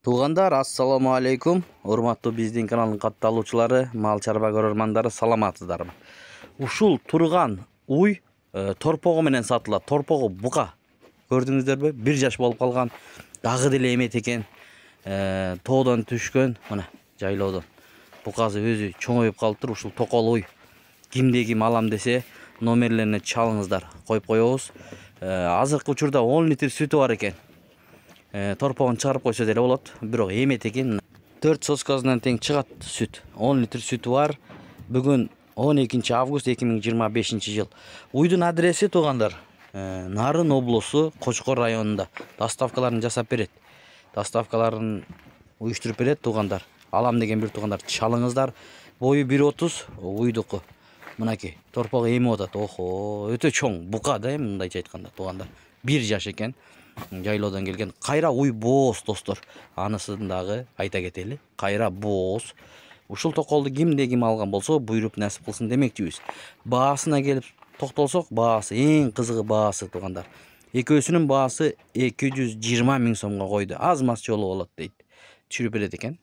Туугандар, ассаламу алейкум. Урматтуу биздин каналдын катталуучулары, мал чарба көрөрмандары, саламатсыздарбы? Ушул турган уй торпогу менен сатылат. Торпогу бука. Көрдүңүздөрбү? 1 жаш болуп калган. Дагы деле эмет экен. Тоодон түшкөн, мына жайлоодон. Букасы өзү чоңоюп калыптыр. Ушул токол уй. Кимде ким алам десе, номерлерине чалыңыздар. Коюп коебуз. Азыркы учурда 10 литр сүтү бар экен. Торпогун чыгарып койсо деле болот, бирок эмет экен. 4 соскасынан тең чыгат сүт. 10 литр сүтү бар. Бүгүн 12 август 2025 жыл. Уйдун адреси туугандар, Нарын облусу, Кочкор районунда. Доставкаларын жасап берет. Доставкаларын уюштуруп берет туугандар. Алам деген бир туугандар чалыңыздар. Бою 1.30, уйдуку. Мынакей, торпогу эми атат. Охо, өтө чоң, бука да мындайча айтканда туугандар. 1 жаш экен. Жайлоодон келген. Кайра уй бооз достор. Анысын дагы айта кетели. Кайра бооз. Ушул токолду кимде ким алган болсо, буйруп насип кылсын демекчибиз. Баасына келип токтолсок, баасы эң кызыгы баасы туугандар. Экөөсүнүн баасы 220 000 сомго койду. Аз мас жолу болот дейт. Түшүрүп берет экен.